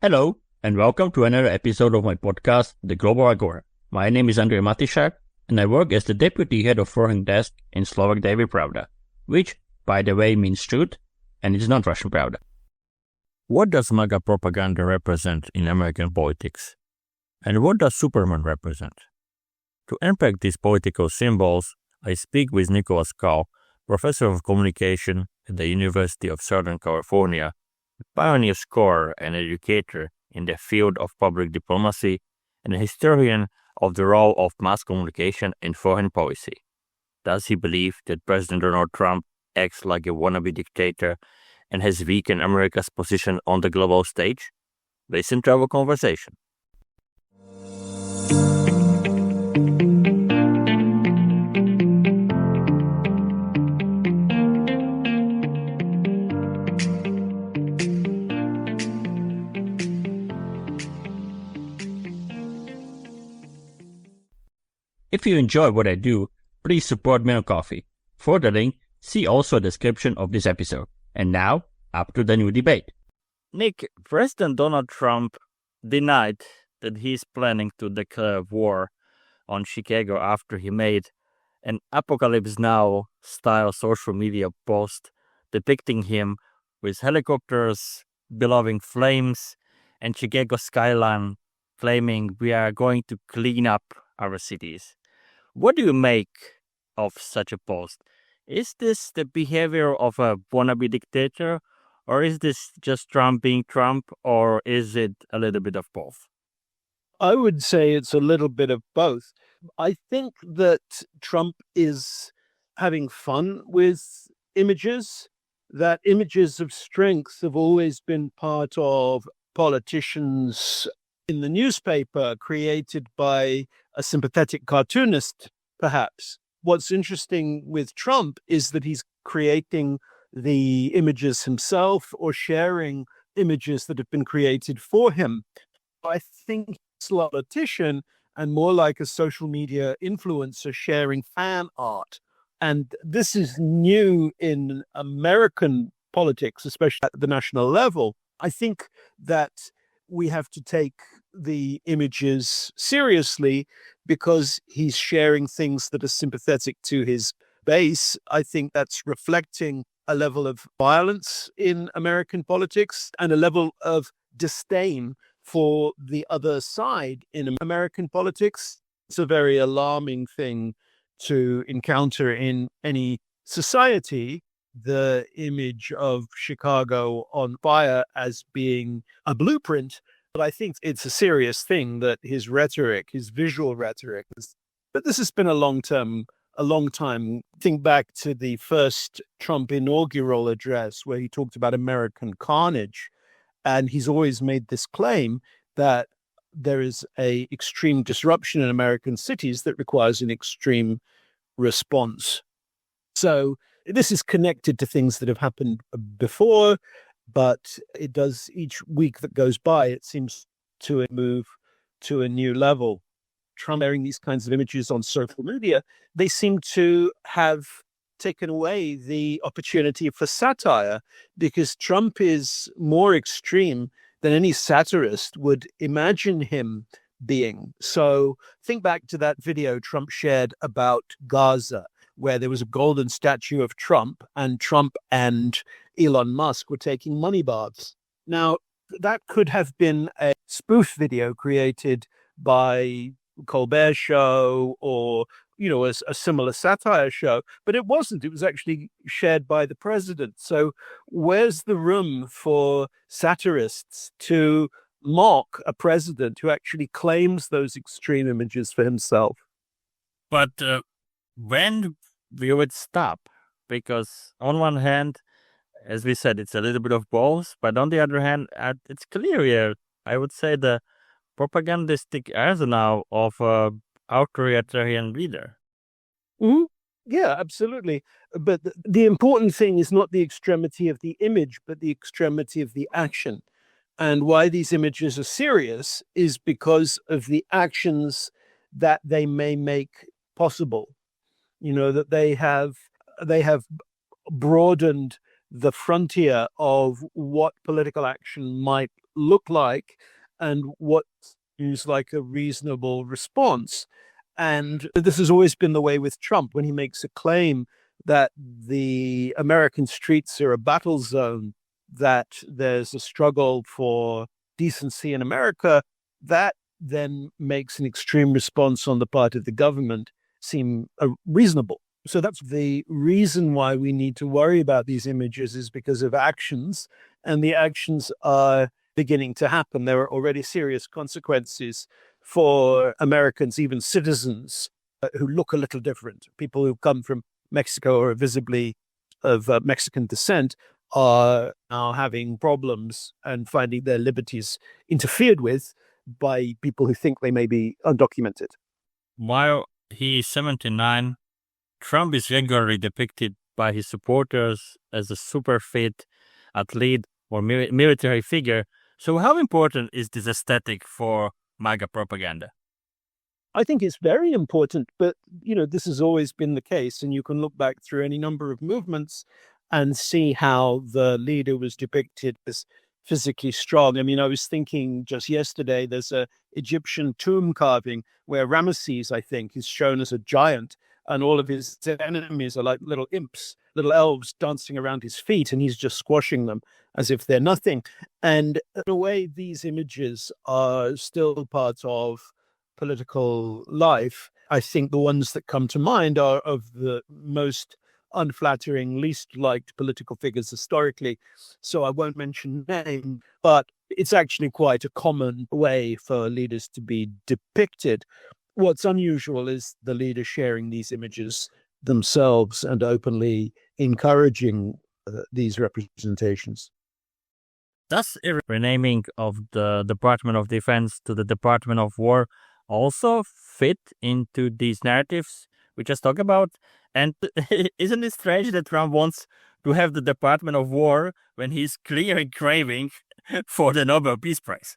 Hello, and welcome to another episode of my podcast, The Global Agora. My name is Andrej Matišak, and I work as the Deputy Head of Foreign Desk in Slovak Daily Pravda, which, by the way, means truth, and it's not Russian Pravda. What does MAGA propaganda represent in American politics? And what does Superman represent? To unpack these political symbols, I speak with Nicholas Kahl, Professor of Communication at the University of Southern California, a pioneer scholar and educator in the field of public diplomacy, and a historian of the role of mass communication in foreign policy. Does he believe that President Donald Trump acts like a wannabe dictator and has weakened America's position on the global stage? Listen to our conversation. If you enjoy what I do, please support me on Coffee. For the link, see also a description of this episode. And now, up to the new debate. Nick, President Donald Trump denied that he's planning to declare war on Chicago after he made an Apocalypse Now style social media post depicting him with helicopters billowing flames and Chicago skyline claiming we are going to clean up our cities. What do you make of such a post? Is this the behavior of a wannabe dictator, or is this just Trump being Trump, or is it a little bit of both? I would say it's a little bit of both. I think that Trump is having fun with images, that images of strength have always been part of politicians in the newspaper, created by a sympathetic cartoonist, perhaps. What's interesting with Trump is that he's creating the images himself or sharing images that have been created for him. I think he's a politician and more like a social media influencer sharing fan art. And this is new in American politics, especially at the national level. I think that we have to take the images seriously because he's sharing things that are sympathetic to his base. I think that's reflecting a level of violence in American politics and a level of disdain for the other side in American politics. It's a very alarming thing to encounter in any society. The image of Chicago on fire as being a blueprint. But I think it's a serious thing that his rhetoric, his visual rhetoric, but this has been a long time. Think back to the first Trump inaugural address where he talked about American carnage. And he's always made this claim that there is an extreme disruption in American cities that requires an extreme response. So this is connected to things that have happened before, but it does, each week that goes by, it seems to move to a new level. Trump sharing these kinds of images on social media, they seem to have taken away the opportunity for satire because Trump is more extreme than any satirist would imagine him being. So think back to that video Trump shared about Gaza, where there was a golden statue of Trump and Elon Musk were taking money baths. Now, that could have been a spoof video created by Colbert Show or, a similar satire show, but it wasn't. It was actually shared by the president. So where's the room for satirists to mock a president who actually claims those extreme images for himself? But when will it stop? Because on one hand, as we said, it's a little bit of both, but on the other hand, it's clear here, I would say, the propagandistic arsenal of an authoritarian leader. Mm-hmm. Yeah, absolutely. But the important thing is not the extremity of the image, but the extremity of the action. And why these images are serious is because of the actions that they may make possible. That they have broadened the frontier of what political action might look like and what seems like a reasonable response. And this has always been the way with Trump. When he makes a claim that the American streets are a battle zone, that there's a struggle for decency in America, that then makes an extreme response on the part of the government seem reasonable. So that's the reason why we need to worry about these images, is because of actions, and the actions are beginning to happen. There are already serious consequences for Americans, even citizens who look a little different. People who come from Mexico or are visibly of Mexican descent are now having problems and finding their liberties interfered with by people who think they may be undocumented. While he is 79, Trump is regularly depicted by his supporters as a super fit athlete or military figure. So how important is this aesthetic for MAGA propaganda? I think it's very important, but this has always been the case, and you can look back through any number of movements and see how the leader was depicted as physically strong. I mean, I was thinking just yesterday, there's a Egyptian tomb carving where Ramesses, I think, is shown as a giant, and all of his enemies are like little imps, little elves dancing around his feet, and he's just squashing them as if they're nothing. And in a way, these images are still part of political life. I think the ones that come to mind are of the most unflattering, least liked political figures historically. So I won't mention name, but it's actually quite a common way for leaders to be depicted. What's unusual is the leader sharing these images themselves and openly encouraging these representations. Does a renaming of the Department of Defense to the Department of War also fit into these narratives we just talked about? And isn't it strange that Trump wants to have the Department of War when he's clearly craving for the Nobel Peace Prize?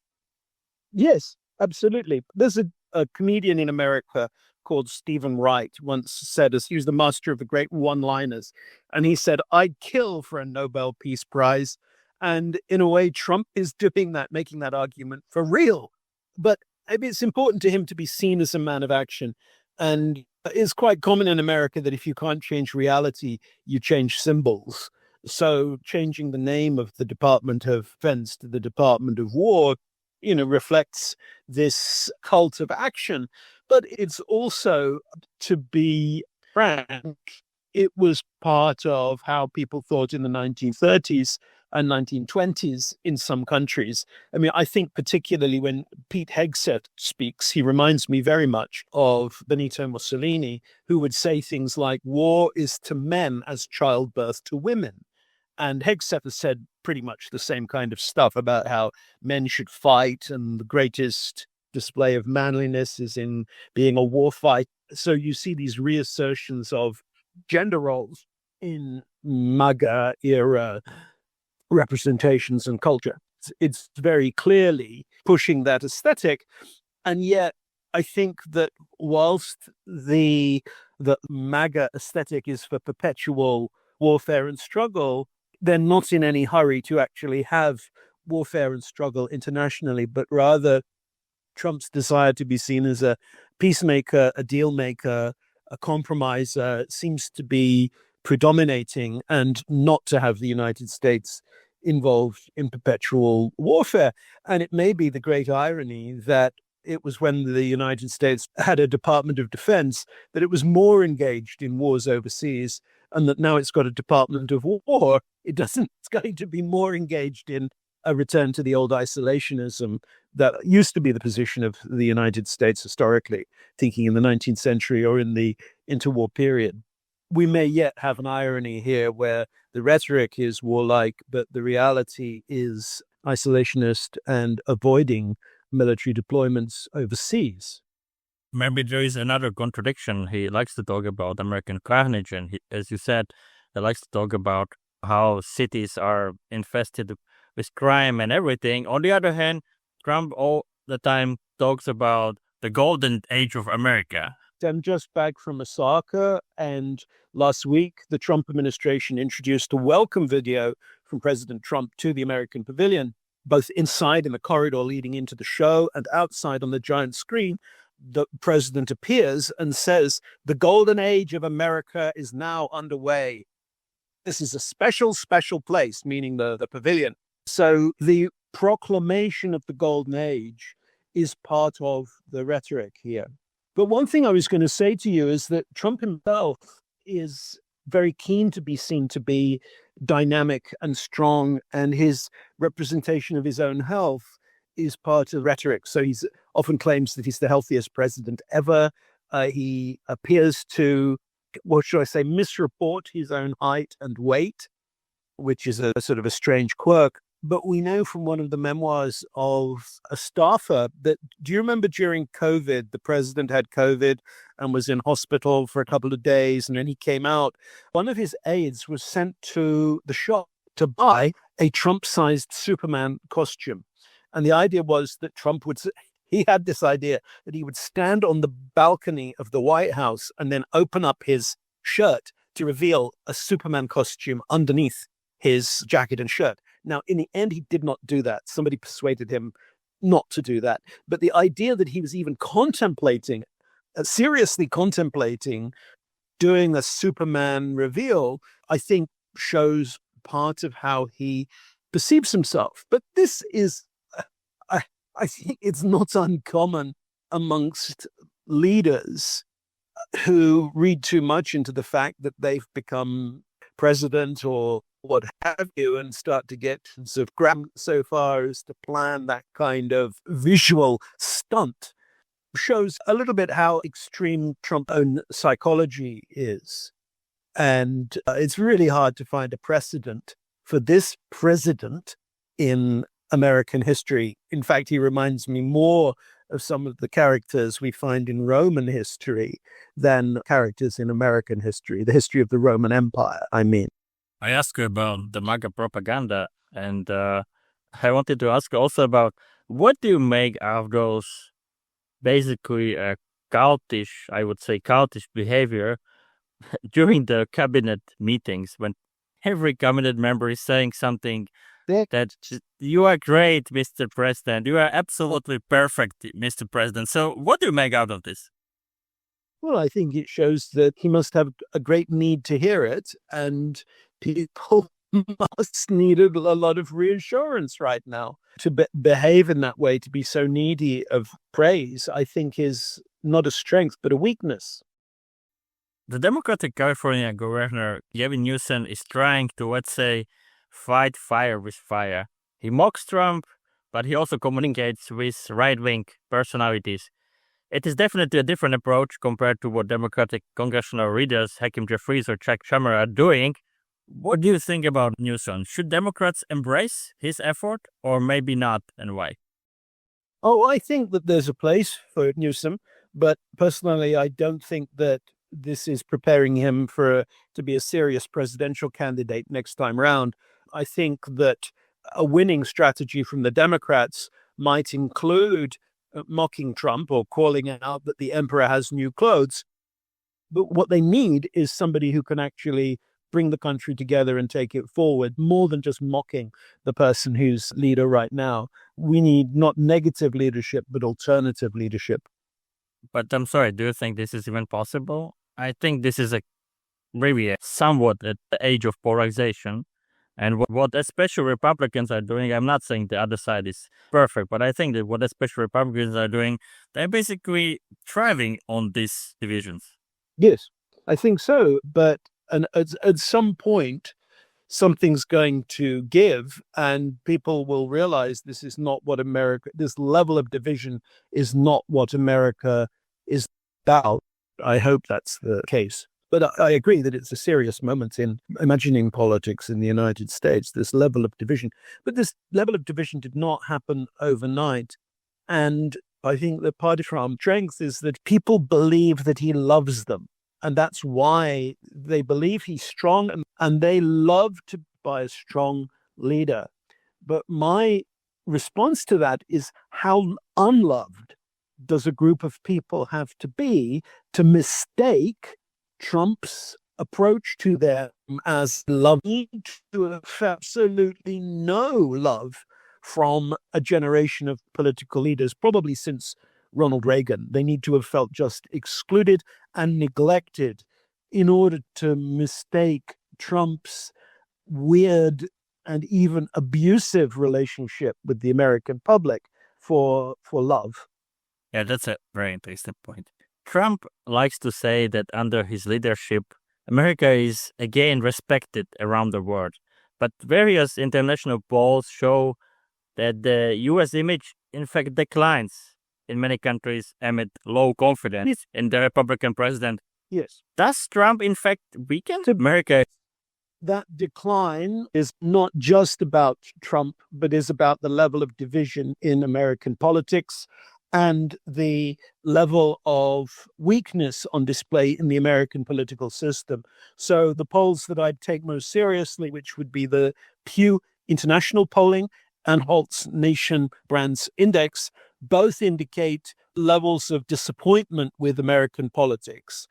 Yes, absolutely. There's a comedian in America called Stephen Wright once said, as he was the master of the great one-liners, and he said, "I'd kill for a Nobel Peace Prize." And in a way, Trump is doing that, making that argument for real. But it's important to him to be seen as a man of action. And it's quite common in America that if you can't change reality, you change symbols. So changing the name of the Department of Defense to the Department of War, reflects this cult of action. But it's also, to be frank, it was part of how people thought in the 1930s and 1920s in some countries. I mean, I think particularly when Pete Hegseth speaks, he reminds me very much of Benito Mussolini, who would say things like, "War is to men as childbirth to women." And Hegseth has said pretty much the same kind of stuff about how men should fight, and the greatest display of manliness is in being a war fight. So you see these reassertions of gender roles in MAGA era representations and culture. It's very clearly pushing that aesthetic. And yet I think that whilst the MAGA aesthetic is for perpetual warfare and struggle, they're not in any hurry to actually have warfare and struggle internationally, but rather Trump's desire to be seen as a peacemaker, a deal maker, a compromiser seems to be predominating, and not to have the United States involved in perpetual warfare. And it may be the great irony that it was when the United States had a Department of Defense that it was more engaged in wars overseas, and that now it's got a Department of War, it's going to be more engaged in a return to the old isolationism that used to be the position of the United States historically, thinking in the 19th century or in the interwar period. We may yet have an irony here where the rhetoric is warlike, but the reality is isolationist and avoiding military deployments overseas. Maybe there is another contradiction. He likes to talk about American carnage, and as you said, he likes to talk about how cities are infested with crime and everything. On the other hand, Trump all the time talks about the golden age of America. I'm just back from Osaka, and last week the Trump administration introduced a welcome video from President Trump to the American Pavilion, both inside in the corridor leading into the show and outside on the giant screen. The president appears and says, "The golden age of America is now underway. This is a special, special place," meaning the pavilion. So the proclamation of the golden age is part of the rhetoric here. But one thing I was going to say to you is that Trump himself is very keen to be seen to be dynamic and strong, and his representation of his own health is part of rhetoric. So he often claims that he's the healthiest president ever. He appears to, what should I say, misreport his own height and weight, which is a sort of a strange quirk. But we know from one of the memoirs of a staffer that, do you remember during COVID, the president had COVID and was in hospital for a couple of days, and then he came out. One of his aides was sent to the shop to buy a Trump-sized Superman costume. And the idea was that he had this idea that he would stand on the balcony of the White House and then open up his shirt to reveal a Superman costume underneath his jacket and shirt. Now, in the end, he did not do that. Somebody persuaded him not to do that. But the idea that he was even seriously contemplating doing the Superman reveal, I think shows part of how he perceives himself. But this is, I think it's not uncommon amongst leaders who read too much into the fact that they've become president or what have you, and start to get sort of grab so far as to plan that kind of visual stunt. Shows a little bit how extreme Trump's own psychology is. And it's really hard to find a precedent for this president in American history. In fact, he reminds me more of some of the characters we find in Roman history than characters in American history, the history of the Roman Empire, I mean. I asked you about the MAGA propaganda, and I wanted to ask you also about what do you make of those basically cultish behavior during the cabinet meetings when every cabinet member is saying something that you are great, Mr. President, you are absolutely perfect, Mr. President. So what do you make out of this? Well, I think it shows that he must have a great need to hear it, and people must need a lot of reassurance right now. To behave in that way, to be so needy of praise, I think is not a strength, but a weakness. The Democratic California governor, Gavin Newsom, is trying to, let's say, fight fire with fire. He mocks Trump, but he also communicates with right-wing personalities. It is definitely a different approach compared to what Democratic congressional leaders Hakeem Jeffries or Chuck Schumer are doing. What do you think about Newsom? Should Democrats embrace his effort or maybe not, and why? Oh, I think that there's a place for Newsom, but personally, I don't think that this is preparing him to be a serious presidential candidate next time round. I think that a winning strategy from the Democrats might include mocking Trump or calling out that the emperor has new clothes. But what they need is somebody who can actually bring the country together and take it forward, more than just mocking the person who's leader right now. We need not negative leadership, but alternative leadership. But I'm sorry, do you think this is even possible? I think this is maybe somewhat at the age of polarization. And what especially Republicans are doing, I'm not saying the other side is perfect, but I think that what especially Republicans are doing, they're basically thriving on these divisions. Yes, I think so. But at some point, something's going to give, and people will realize this level of division is not what America is about. I hope that's the case. But I agree that it's a serious moment in imagining politics in the United States, this level of division. But this level of division did not happen overnight. And I think that part of Trump's strength is that people believe that he loves them. And that's why they believe he's strong, and they love to buy a strong leader. But my response to that is how unloved does a group of people have to be to mistake Trump's approach to them as love, to have absolutely no love from a generation of political leaders, probably since Ronald Reagan. They need to have felt just excluded and neglected in order to mistake Trump's weird and even abusive relationship with the American public for love. Yeah, that's a very interesting point. Trump likes to say that under his leadership, America is again respected around the world. But various international polls show that the US image, in fact, declines in many countries amid low confidence in the Republican president. Yes. Does Trump, in fact, weaken America? That decline is not just about Trump, but is about the level of division in American politics and the level of weakness on display in the American political system. So the polls that I'd take most seriously, which would be the Pew International Polling and Holt's Nation Brands Index, both indicate levels of disappointment with American politics.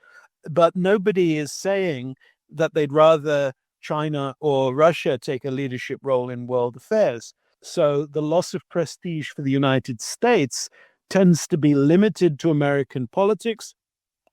But nobody is saying that they'd rather China or Russia take a leadership role in world affairs. So the loss of prestige for the United States tends to be limited to American politics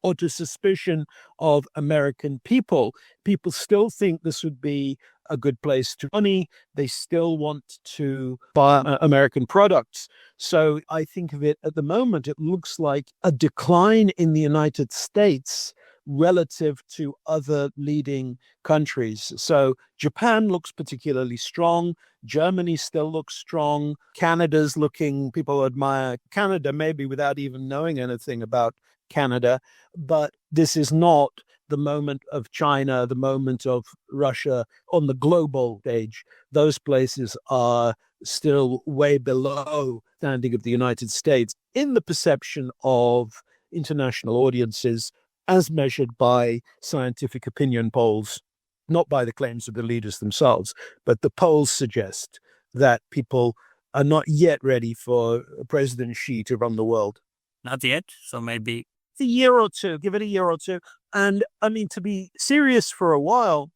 or to suspicion of American people. People still think this would be a good place to money. They still want to buy American products. So I think of it at the moment, it looks like a decline in the United States relative to other leading countries. So Japan looks particularly strong. Germany still looks strong. Canada's looking, people admire Canada maybe without even knowing anything about Canada. But this is not the moment of China, the moment of Russia on the global stage. Those places are still way below the standing of the United States in the perception of international audiences as measured by scientific opinion polls, not by the claims of the leaders themselves, but the polls suggest that people are not yet ready for President Xi to run the world. Not yet, so maybe a year or two, give it a year or two. And I mean, to be serious for a while,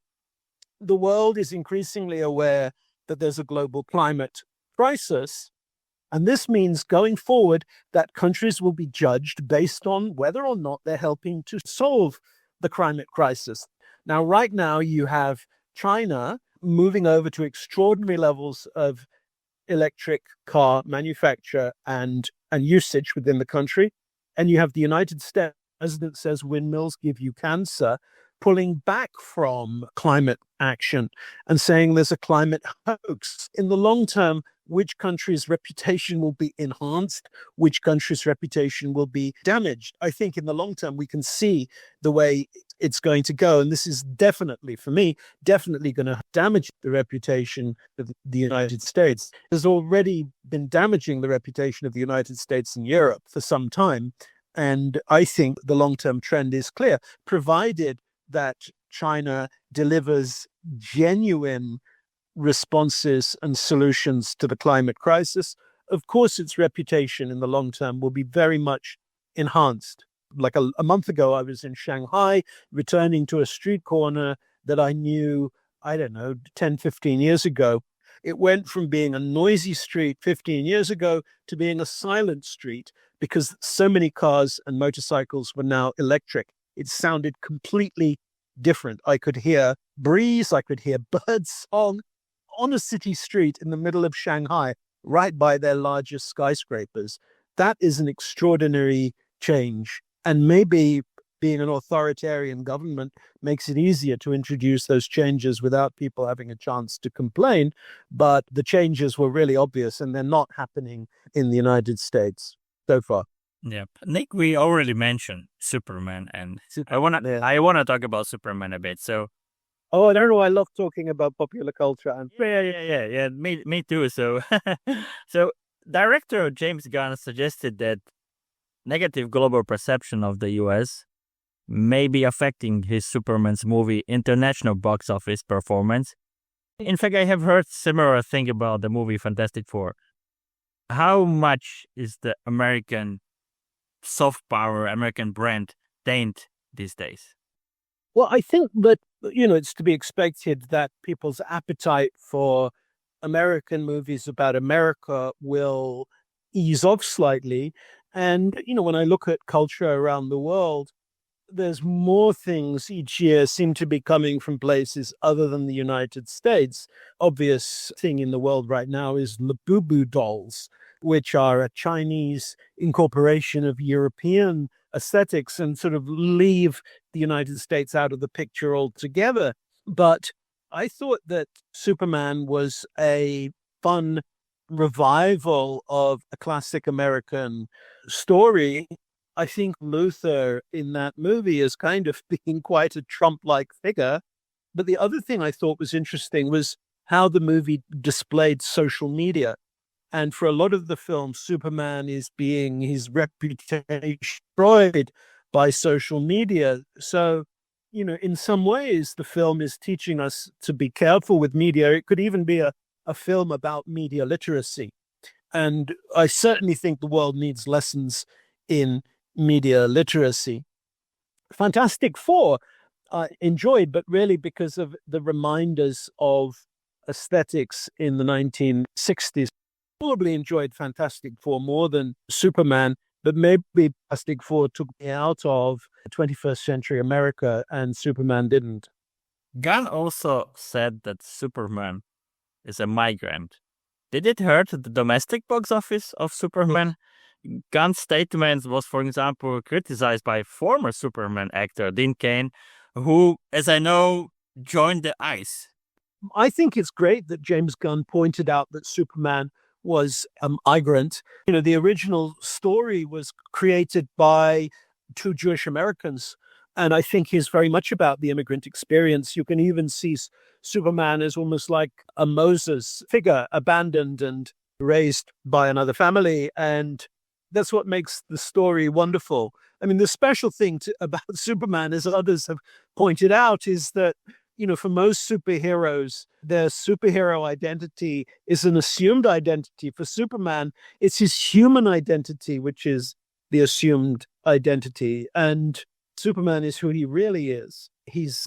the world is increasingly aware that there's a global climate crisis. And this means going forward that countries will be judged based on whether or not they're helping to solve the climate crisis. Now, right now, you have China moving over to extraordinary levels of electric car manufacture and usage within the country. And you have the United States, the president says windmills give you cancer, pulling back from climate action and saying there's a climate hoax. In the long term, which country's reputation will be enhanced, which country's reputation will be damaged. I think in the long term, we can see the way it's going to go. And this is definitely, for me, definitely going to damage the reputation of the United States. It has already been damaging the reputation of the United States in Europe for some time. And I think the long-term trend is clear, provided that China delivers genuine responses and solutions to the climate crisis. Of course, its reputation in the long term will be very much enhanced. Like a month ago, I was in Shanghai, returning to a street corner that I knew, 10, 15 years ago. It went from being a noisy street 15 years ago to being a silent street because so many cars and motorcycles were now electric. It sounded completely different. I could hear breeze, I could hear birds song on a city street in the middle of Shanghai, right by their largest skyscrapers. That is an extraordinary change. And maybe being an authoritarian government makes it easier to introduce those changes without people having a chance to complain. But the changes were really obvious and they're not happening in the United States so far. Yeah. Nick, we already mentioned Superman, and I wanna talk about Superman a bit. So I don't know. I love talking about popular culture. And yeah. Me too. So, so director James Gunn suggested that negative global perception of the U.S. may be affecting his Superman's movie international box office performance. In fact, I have heard similar thing about the movie Fantastic Four. How much is the American soft power American brand taint these days? Well, I think that, it's to be expected that people's appetite for American movies about America will ease off slightly. And, when I look at culture around the world, there's more things each year seem to be coming from places other than the United States. Obvious thing in the world right now is Labubu dolls, which are a Chinese incorporation of European aesthetics and sort of leave the United States out of the picture altogether. But I thought that Superman was a fun revival of a classic American story. I think Luther in that movie is kind of being quite a Trump-like figure. But the other thing I thought was interesting was how the movie displayed social media. And for a lot of the film, Superman is being his reputation destroyed by social media. So, in some ways, the film is teaching us to be careful with media. It could even be a film about media literacy. And I certainly think the world needs lessons in media literacy. Fantastic Four I enjoyed, but really because of the reminders of aesthetics in the 1960s. Probably enjoyed Fantastic Four more than Superman, but maybe Fantastic Four took me out of 21st century America and Superman didn't. Gunn also said that Superman is a migrant. Did it hurt the domestic box office of Superman? Gunn's statement was, for example, criticized by former Superman actor Dean Cain, who, as I know, joined the ICE. I think it's great that James Gunn pointed out that Superman was a migrant. The original story was created by two Jewish Americans, and I think he's very much about the immigrant experience. You can even see Superman as almost like a Moses figure, abandoned and raised by another family, and that's what makes the story wonderful. I mean, the special thing about Superman, as others have pointed out, is that, for most superheroes, their superhero identity is an assumed identity. For Superman, it's his human identity, which is the assumed identity. And Superman is who he really is.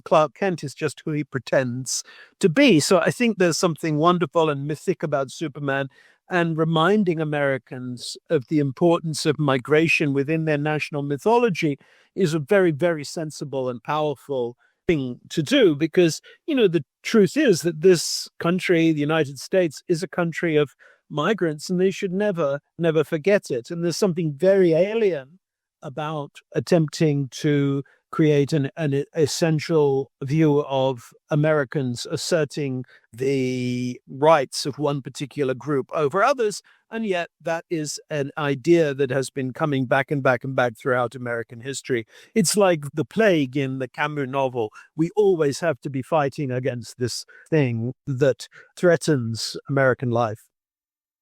Clark Kent is just who he pretends to be. So I think there's something wonderful and mythic about Superman, and reminding Americans of the importance of migration within their national mythology is a very, very sensible and powerful thing to do, because, the truth is that this country, the United States, is a country of migrants, and they should never, never forget it. And there's something very alien about attempting to create an essential view of Americans asserting the rights of one particular group over others. And yet that is an idea that has been coming back and back and back throughout American history. It's like the plague in the Camus novel. We always have to be fighting against this thing that threatens American life.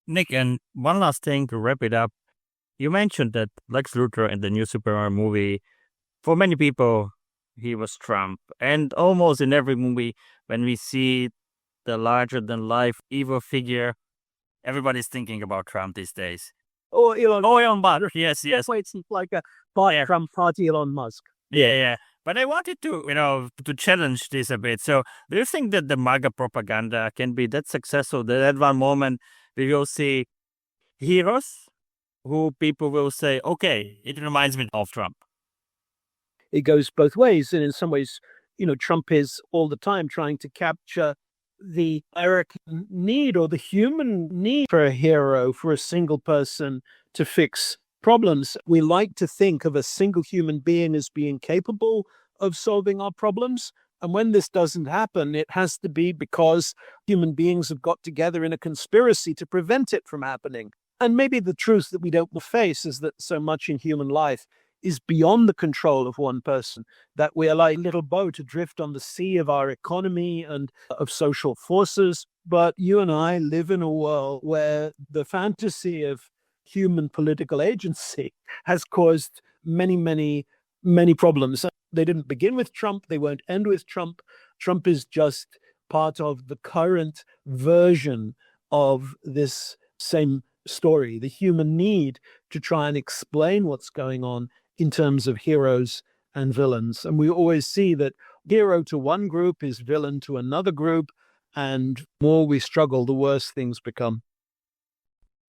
Nick, and one last thing to wrap it up. You mentioned that Lex Luthor in the new Superman movie, for many people, he was Trump. And almost in every movie, when we see the larger-than-life evil figure, everybody's thinking about Trump these days. Or Elon. Oh, Elon Musk. Yes. That's why it's like a Trump party Elon Musk. Yeah. But I wanted to, to challenge this a bit. So do you think that the MAGA propaganda can be that successful that at one moment we will see heroes who people will say, okay, it reminds me of Trump? It goes both ways. And in some ways, Trump is all the time trying to capture the American need or the human need for a hero, for a single person to fix problems. We like to think of a single human being as being capable of solving our problems. And when this doesn't happen, it has to be because human beings have got together in a conspiracy to prevent it from happening. And maybe the truth that we don't face is that so much in human life is beyond the control of one person, that we are like a little boat adrift on the sea of our economy and of social forces. But you and I live in a world where the fantasy of human political agency has caused many, many, many problems. They didn't begin with Trump. They won't end with Trump. Trump is just part of the current version of this same story, the human need to try and explain what's going on in terms of heroes and villains. And we always see that hero to one group is villain to another group, and the more we struggle, the worse things become.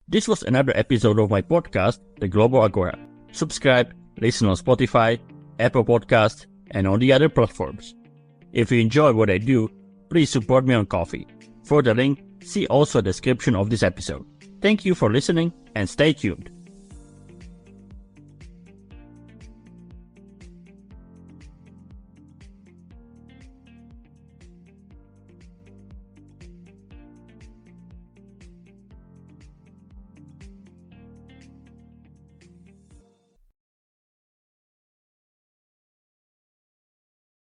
This was another episode of my podcast, The Global Agora. Subscribe, listen on Spotify, Apple Podcasts, and on the other platforms. If you enjoy what I do, please support me on Ko-fi. For the link, see also the description of this episode. Thank you for listening and stay tuned.